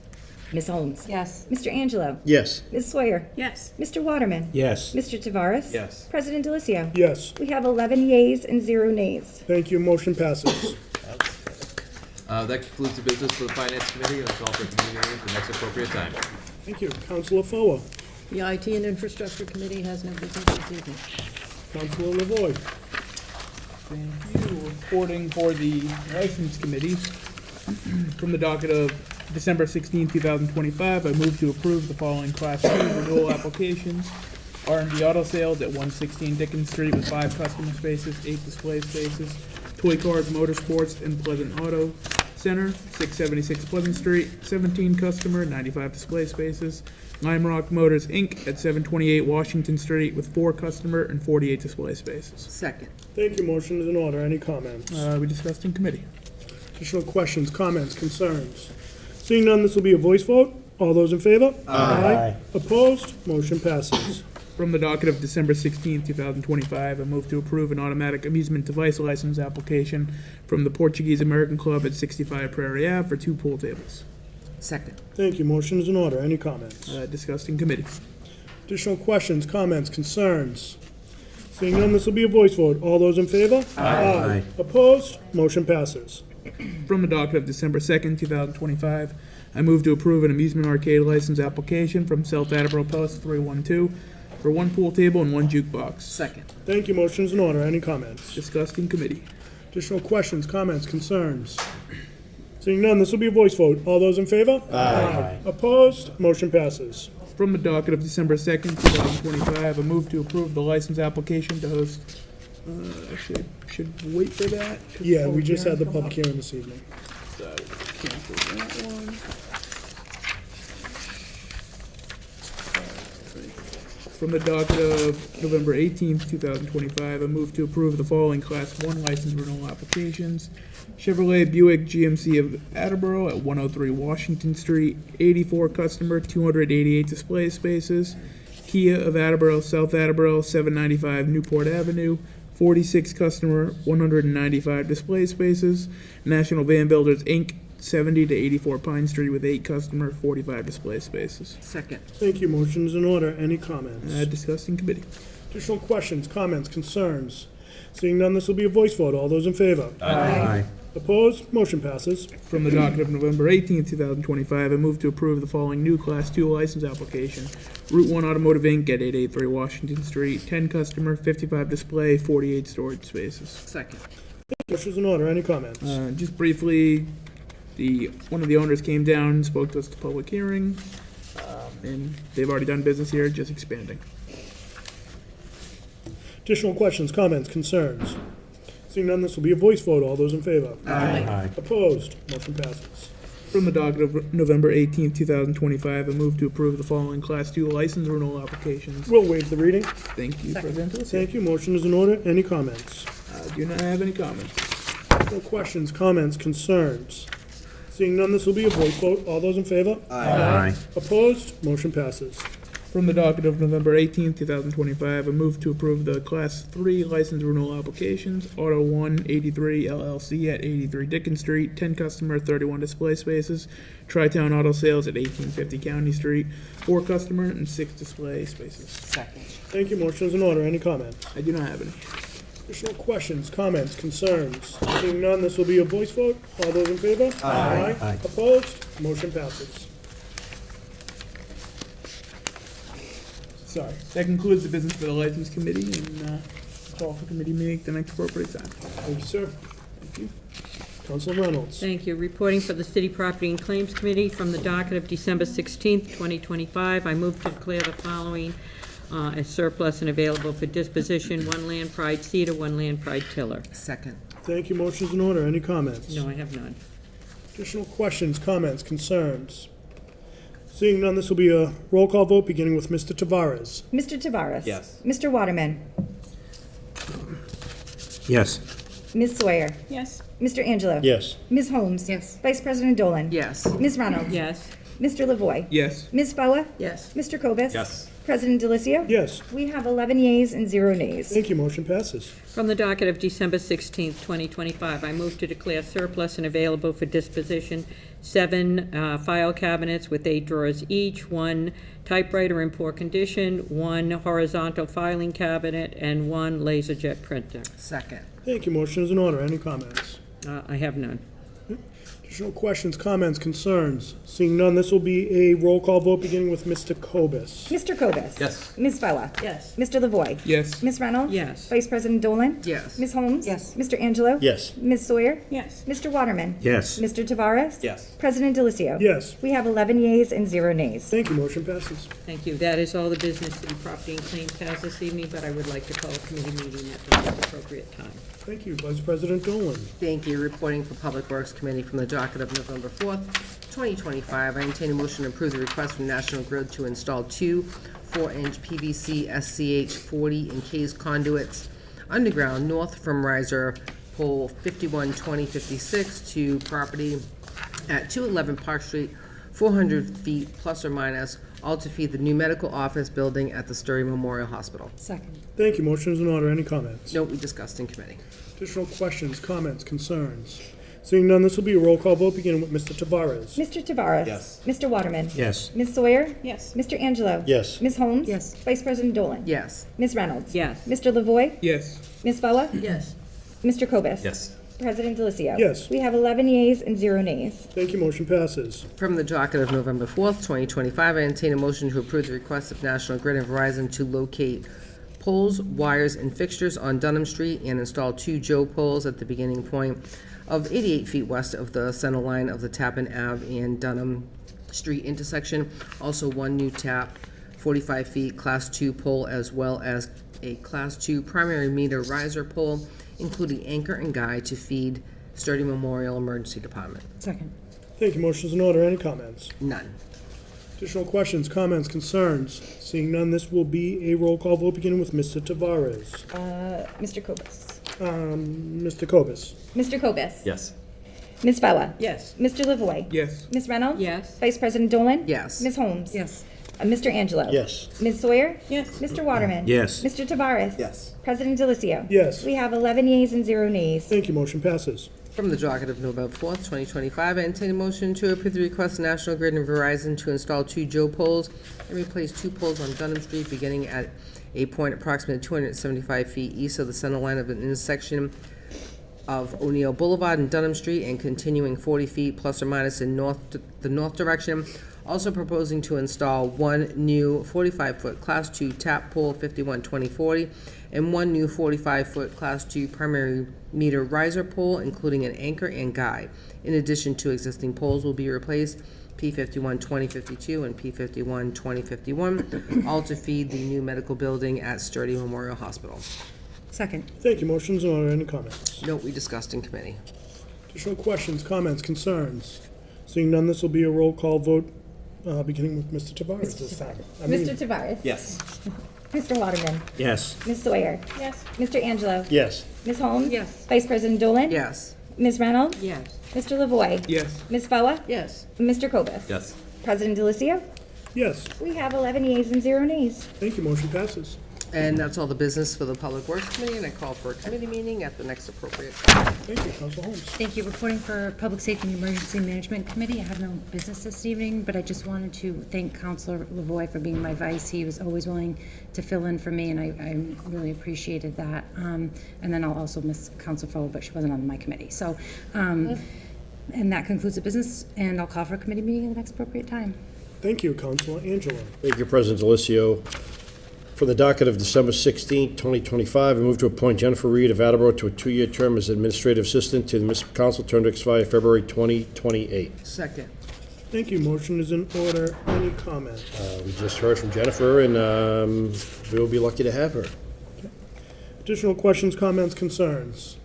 Ms. Holmes. Yes. Mr. Angelo. Yes. Ms. Sawyer. Yes. Mr. Waterman. Yes. Mr. Tavares. Yes. President Delicio. Yes. We have 11 yeas and 0 nays. Thank you. Motion passes. That concludes the business for the Finance Committee, and it's all for community meeting at the next appropriate time. Thank you. Councilor Foa. The IT and Infrastructure Committee has no business this evening. Councilor Lavoy. Thank you. Reporting for the License Committee. From the docket of December 16, 2025, I move to approve the following Class 2 renewal applications. R&B Auto Sales at 116 Dickens Street with 5 customer spaces, 8 display spaces. Toy Cars Motorsports and Pleasant Auto Center, 676 Pleasant Street, 17 customer, 95 display spaces. Lime Rock Motors, Inc. at 728 Washington Street with 4 customer and 48 display spaces. Second. Thank you. Motion is in order. Any comments? We discussed in committee. Additional questions, comments, concerns? Seeing none, this will be a voice vote. All those in favor? Aye. Opposed? Motion passes. From the docket of December 16, 2025, I move to approve an automatic amusement device license application from the Portuguese American Club at 65 Prairie Ave for 2 pool tables. Second. Thank you. Motion is in order. Any comments? Discussed in committee. Additional questions, comments, concerns? Seeing none, this will be a voice vote. All those in favor? Aye. Opposed? Motion passes. From the docket of December 2nd, 2025, I move to approve an amusement arcade license application from South Attleboro Post 312 for 1 pool table and 1 jukebox. Second. Thank you. Motion is in order. Any comments? Discussed in committee. Additional questions, comments, concerns? Seeing none, this will be a voice vote. All those in favor? Aye. Opposed? Motion passes. From the docket of December 2nd, 2025, I move to approve the license application to host, actually, I should wait for that. 'cause Yeah, we public just had the hearing come public hearing this evening. up. So, cancel that one. From the docket of November 18th, 2025, I move to approve the following Class 1 license renewal applications. Chevrolet Buick GMC of Attleboro at 103 Washington Street, 84 customer, 288 display spaces. Kia of Attleboro, South Attleboro, 795 Newport Avenue, 46 customer, 195 display spaces. National Van Builders, Inc., 70 to 84 Pine Street with 8 customer, 45 display spaces. Second. Thank you. Motion's in order. Any comments? Discussed in committee. Additional questions, comments, concerns? Seeing none, this will be a voice vote. All those in favor? Aye. Opposed? Motion passes. From the docket of November 18th, 2025, I move to approve the following new Class 2 license application. Route 1 Automotive Inc. at 883 Washington Street, 10 customer, 55 display, 48 storage spaces. Second. Motion's in order. Any comments? Just briefly, one of the owners came down, spoke to us at the public hearing, and they've already done business here, just expanding. Additional questions, comments, concerns? Seeing none, this will be a voice vote. All those in favor? Aye. Opposed? Motion passes. From the docket of November 18th, 2025, I move to approve the following Class 2 license renewal applications. We'll waive the reading. Thank you, President Delacio. Thank you. Motion is in order. Any comments? I do not have any comments. No questions, comments, concerns? Seeing none, this will be a voice vote. All those in favor? Aye. Opposed? Motion passes. From the docket of November 18th, 2025, I move to approve the Class 3 license renewal applications. Auto 183 LLC at 83 Dickens Street, 10 customer, 31 display spaces. Tri-Town Auto Sales at 1850 County Street, 4 customer and 6 display spaces. Second. Thank you. Motion is in order. Any comments? I do not have any. Additional questions, comments, concerns? Seeing none, this will be a voice vote. All those in favor? Aye. Aye. Opposed? Motion passes. Sorry. That concludes the business for the License Committee, and call for committee meeting at the next appropriate time. Thank you, sir. Thank you. Councilor Reynolds. Thank you. Reporting for the City Property and Claims Committee from the docket of December 16th, 2025. I move to declare the following as surplus and available for disposition: 1 Land Pride Cedar, 1 Land Pride Tiller. Second. Thank you. Motion's in order. Any comments? No, I have none. Additional questions, comments, concerns? Seeing none, this will be a roll call vote, beginning with Mr. Tavares. Mr. Tavares? Yes. Mr. Waterman? Yes. Ms. Sawyer? Yes. Mr. Angelo? Yes. Ms. Holmes? Yes. Vice President Dolan? Yes. Ms. Reynolds? Yes. Mr. Lavoy? Yes. Ms. Foa? Yes. Mr. Cobus? Yes. President Delacio? Yes. We have 11 yeas and 0 nays. Thank you. Motion passes. From the docket of December 16th, 2025, I move to declare surplus and available for disposition 7 file cabinets with 8 drawers each, 1 typewriter in poor condition, 1 horizontal filing cabinet, and 1 LaserJet printer. Second. Thank you. Motion is in order. Any comments? I have none. Additional questions, comments, concerns? Seeing none, this will be a roll call vote, beginning with Mr. Cobus. Mr. Cobus? Yes. Ms. Foa? Yes. Mr. Lavoy? Yes. Ms. Reynolds? Yes. Vice President Dolan? Yes. Ms. Holmes? Yes. Mr. Angelo? Yes. Ms. Sawyer? Yes. Mr. Waterman? Yes. Mr. Tavares? Yes. President Delacio? Yes. We have 11 yeas and 0 nays. Thank you. Motion passes. Thank you. That is all the business City Property and Claims has this evening, but I would like to call a committee meeting at the most appropriate time. Thank you. Vice President Dolan. Thank you. Reporting for Public Works Committee from the docket of November 4th, 2025. I entertain a motion to approve the request from National Grid to install 2 4-inch PVC SCH 40 encased conduits underground north from riser pole 512056 to property at 211 Park Street, 400 feet plus or minus, all to feed the new medical office building at the Sturry Memorial Hospital. Second. Thank you. Motion is in order. Any comments? Note we discussed in committee. Additional questions, comments, concerns? Seeing none, this will be a roll call vote, beginning with Mr. Tavares. Mr. Tavares? Yes. Mr. Waterman? Yes. Ms. Sawyer? Yes. Mr. Angelo? Yes. Ms. Holmes? Yes. Vice President Dolan? Yes. Ms. Reynolds? Yes. Mr. Lavoy? Yes. Ms. Foa? Yes. Mr. Cobus? Yes. President Delacio? Yes. We have 11 yeas and 0 nays. Thank you. Motion passes. From the docket of November 4th, 2025, I entertain a motion to approve the request of National Grid and Verizon to locate poles, wires, and fixtures on Dunham Street and install 2 Joe poles at the beginning point of 88 feet west of the center line of the Tappan Ave and Dunham Street intersection. Also 1 new tap, 45 feet, Class 2 pole, as well as a Class 2 primary meter riser pole, including anchor and guy to feed Sturdy Memorial Emergency Department. Second. Thank you. Motion is in order. Any comments? None. Additional questions, comments, concerns? Seeing none, this will be a roll call vote beginning with Mr. Tavares. Mr. Cobus. Mr. Cobus? Mr. Cobus. Yes. Ms. Fella. Yes. Mr. Lavoy. Yes. Ms. Reynolds. Yes. Vice President Dolan. Yes. Ms. Holmes. Yes. Mr. Angelo. Yes. Ms. Sawyer. Yes. Mr. Waterman. Yes. Mr. Tavares. Yes. President Delicio. Yes. We have 11 yeas and 0 nays. Thank you, motion passes. From the docket of November 4th, 2025, I entertain a motion to approve the request of National Grid and Verizon to install 2 Joe poles and replace 2 poles on Dunham Street beginning at a point approximately 275 feet east of the center line of an intersection of O'Neill Boulevard and Dunham Street and continuing 40 feet plus or minus in the north direction. Also proposing to install 1 new 45-foot Class 2 tap pole 512040 and 1 new 45-foot Class 2 primary meter riser pole, including an anchor and guide. In addition to existing poles will be replaced P51-2052 and P51-2051, all to feed the new medical building at Sturdy Memorial Hospital. Second. Thank you, motion's in order. Any comments? Note we discussed in committee. Additional questions, comments, concerns? Seeing none, this will be a roll call vote beginning with Mr. Tavares this time. Mr. Tavares. Yes. Mr. Waterman. Yes. Ms. Sawyer. Yes. Mr. Angelo. Yes. Ms. Holmes. Yes. Vice President Dolan. Yes. Ms. Reynolds. Yes. Mr. Lavoy. Yes. Ms. Fella. Yes. Mr. Cobus. Yes. President Delicio. Yes, We have 11 yeas and 0 nays. thank you, motion passes. And that's all the business for the Public Works Committee, and I call for a committee meeting at the next appropriate time. Thank you, Council Holmes. Thank you. Reporting for Public Safety and Emergency Management Committee. I have no business this evening, but I just wanted to thank Councilor Lavoy for being my vice. He was always willing to fill in for me, and I really appreciated that. And then I'll also miss Council Fowler, but she wasn't on my committee. So, and that concludes the business, and I'll call for a committee meeting at the next appropriate time. Thank you, Councilor Angelo. Thank you, President Delicio. For the docket of December 16, 2025, I move to appoint Jennifer Reed of Attleboro to a 2-year term as Administrative Assistant to the Municipal Council, term to expire February 2028. Second. Thank you, motion is in order. Any comments? We just heard from Jennifer, and we will be lucky to have her. Additional questions, comments, concerns?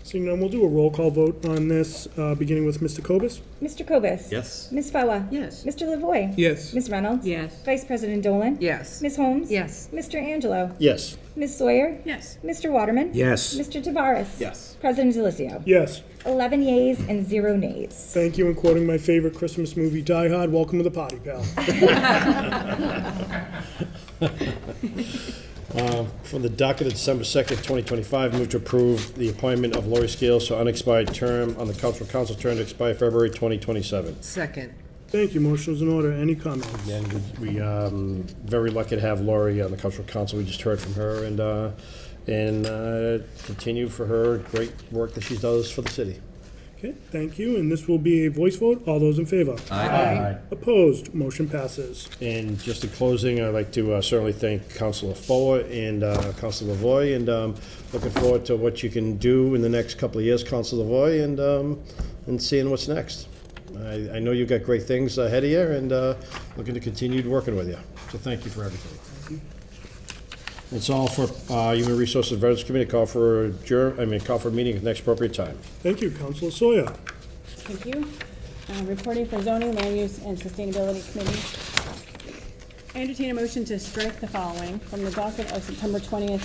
Seeing none, we'll do a roll call vote on this, beginning with Mr. Cobus. Mr. Cobus. Yes. Ms. Fella. Yes. Mr. Lavoy. Yes. Ms. Reynolds. Yes. Vice President Dolan. Yes. Ms. Holmes. Yes. Mr. Angelo. Yes. Ms. Sawyer. Yes. Mr. Waterman. Yes. Mr. Tavares. Yes. President Delicio. Yes, 11 yeas and 0 nays. thank you, and quoting my favorite Christmas movie, Die Hard, welcome to the party, pal. From the docket of December 2nd, 2025, move to approve the appointment of Lori Scales to unexpired term on the cultural council, term to expire February 2027. Second. Thank you, motion is in order. Any comments? And we very lucky to have Lori on the cultural council. We just heard from her, and continue for her great work that she does for the city. Okay, thank you, and this will be a voice vote. All those in favor? Aye. Opposed? Motion passes. And just in closing, I'd like to certainly thank Councilor Foa and Councilor Lavoy, and looking forward to what you can do in the next couple of years, Councilor Lavoy, and seeing what's next. I know you've got great things ahead of you, and looking to continue working with you. So thank you for everything. It's all for Human Resources and Veterans Committee. Call for a meeting at the next appropriate time. Thank you, Councilor Sawyer. Thank you. Reporting for Zoning, Land Use, and Sustainability Committee. I entertain a motion to strike the following from the docket of September 20th,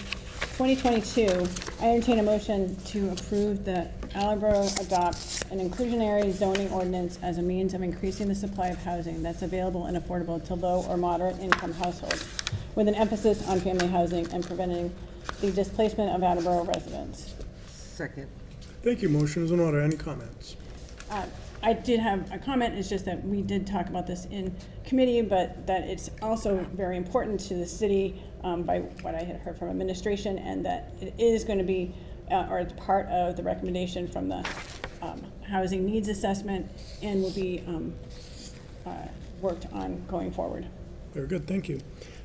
2022. I entertain a motion to approve the Attleboro adopts an inclusionary zoning ordinance as a means of increasing the supply of housing that's available and affordable to low or moderate income households, with an emphasis on family housing and preventing the displacement of Attleboro residents. Second. Thank you, motion is in order. Any comments? I did have a comment. It's just that we did talk about this in committee, but that it's also very important to the city by what I had heard from administration, and that it is going to be, or it's part of the recommendation from the housing needs assessment, and will be worked on going forward. Very good, thank you.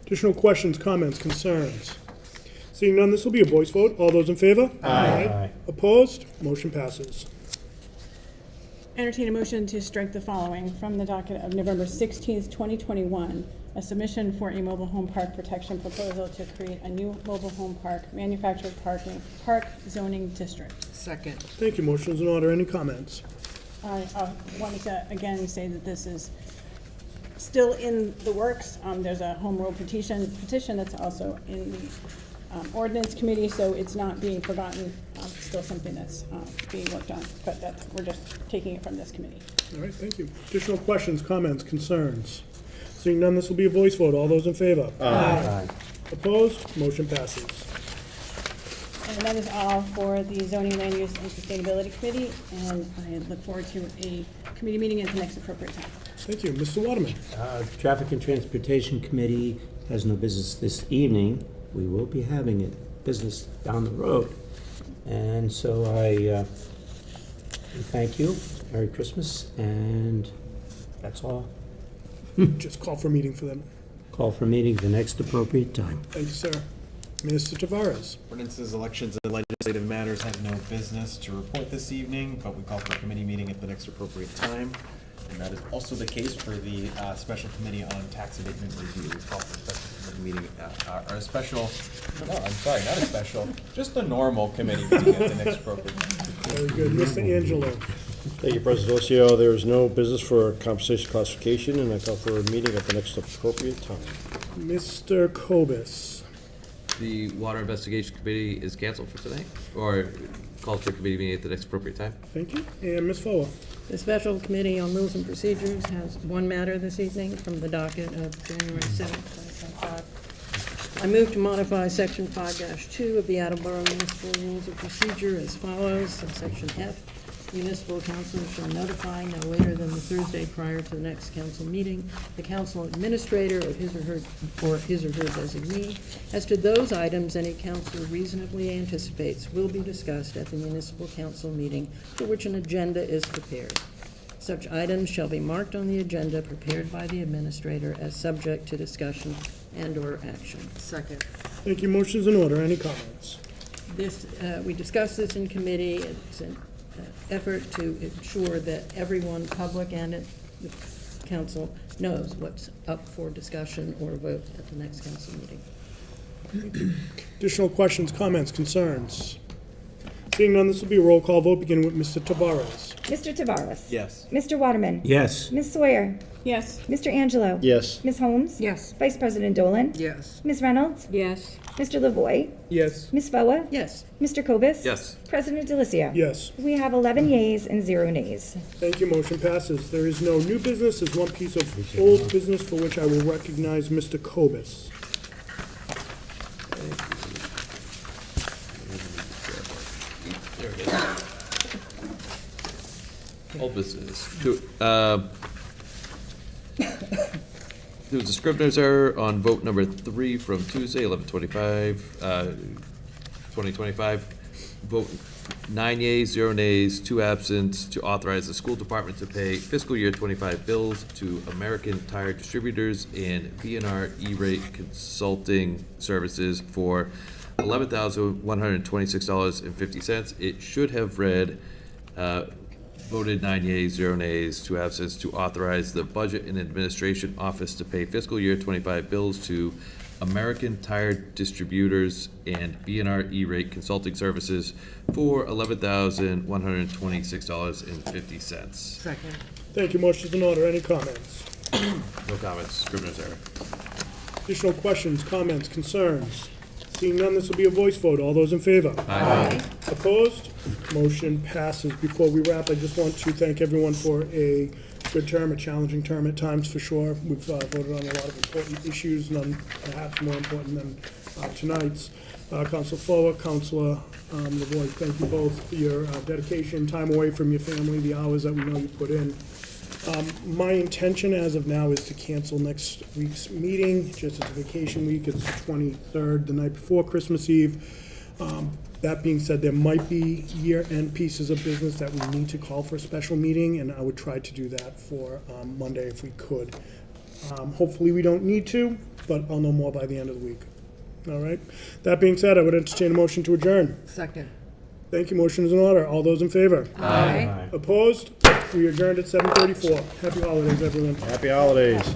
Additional questions, comments, concerns? Seeing none, this will be a voice vote. All those in favor? Aye. Opposed? Motion passes. Entertain a motion to strike the following from the docket of November 16th, 2021, a submission for a mobile home park protection proposal to create a new mobile home park, manufactured park zoning district. Second. Thank you, motion is in order. Any comments? I wanted to again say that this is still in the works. There's a home rule petition that's also in the ordinance committee, so it's not being forgotten. Still something that's being worked on, but we're just taking it from this committee. All right, thank you. Additional questions, comments, concerns? Seeing none, this will be a voice vote. All those in favor? Aye. Opposed? Motion passes. And that is all for the Zoning, Land Use, and Sustainability Committee, and I look forward to a committee meeting at the next appropriate time. Thank you. Mr. Waterman? Traffic and Transportation Committee has no business this evening. We will be having it, business down the road. And so I thank you. Merry Christmas, and that's all. Just call for a meeting for them. Call for meeting the next appropriate time. Thank you, sir. Mr. Tavares? Ordinances, elections, and legislative matters have no business to report this evening, but we call for a committee meeting at the next appropriate time. And that is also the case for the special committee on tax abatement review. We call for a special committee meeting, or a special, no, I'm sorry, not a special, just a normal committee meeting at the next appropriate time. Very good. Mr. Angelo? Thank you, President Osio. There is no business for compensation classification, and I call for a meeting at the next appropriate time. Mr. Kobus? The Water Investigation Committee is canceled for tonight, or called for a committee meeting at the next appropriate time. Thank you. And Ms. Fuller? The Special Committee on Rules and Procedures has one matter this evening from the docket of January 7th, 2025. I move to modify Section 5-2 of the Attleboro Municipal Rules of Procedure as follows. Subsection F, municipal council shall notify no later than the Thursday prior to the next council meeting the council administrator or his or her designee as to those items any council reasonably anticipates will be discussed at the municipal council meeting for which an agenda is prepared. Such items shall be marked on the agenda prepared by the administrator as subject to discussion and/or action. Second. Thank you. Motion's in order. Any comments? This, we discussed this in committee. It's an effort to ensure that everyone, public and at the council, knows what's up for discussion or vote at the next council meeting. Additional questions, comments, concerns? Seeing none, this will be a roll call vote, beginning with Mr. Tavares. Mr. Tavares? Yes. Mr. Waterman? Yes. Ms. Sawyer? Yes. Mr. Angelo? Yes. Ms. Holmes? Yes. Vice President Dolan? Yes. Ms. Reynolds? Yes. Mr. Lavoy? Yes. Ms. Foa? Yes. Mr. Kobus? Yes. President Delicio? Yes. We have 11 yeas and 0 nays. Thank you. Motion passes. There is no new business. There's one piece of old business for which I will recognize Mr. Kobus. There it is. Old business. There was a scrivener's error on vote number 3 from Tuesday, 2025. Vote 9 yeas, 0 nays, 2 absent to authorize the school department to pay fiscal year 25 bills to American Tire Distributors and B&R E-Rate Consulting Services for $11,126.50. It should have read, voted 9 yeas, 0 nays, 2 absent to authorize the Budget and Administration Office to pay fiscal year 25 bills to American Tire Distributors and B&R E-Rate Consulting Services for $11,126.50. Second. Thank you. Motion's in order. Any comments? No comments, scrivener's error. Additional questions, comments, concerns? Seeing none, this will be a voice vote. All those in favor? Aye. Opposed? Motion passes. Before we wrap, I just want to thank everyone for a good term, a challenging term at times for sure. We've voted on a lot of important issues, none perhaps more important than tonight's. Councilor Foa, Councilor Lavoy, thank you both for your dedication, time away from your family, the hours that we know you put in. My intention as of now is to cancel next week's meeting, just as a vacation week. It's the 23rd, the night before Christmas Eve. That being said, there might be year-end pieces of business that we need to call for a special meeting, and I would try to do that for Monday if we could. Hopefully we don't need to, but I'll know more by the end of the week. All right? That being said, I would entertain a motion to adjourn. Second. Thank you. Motion is in order. All those in favor? Aye. Opposed? We adjourned at 7:34. Happy holidays, everyone. Happy holidays.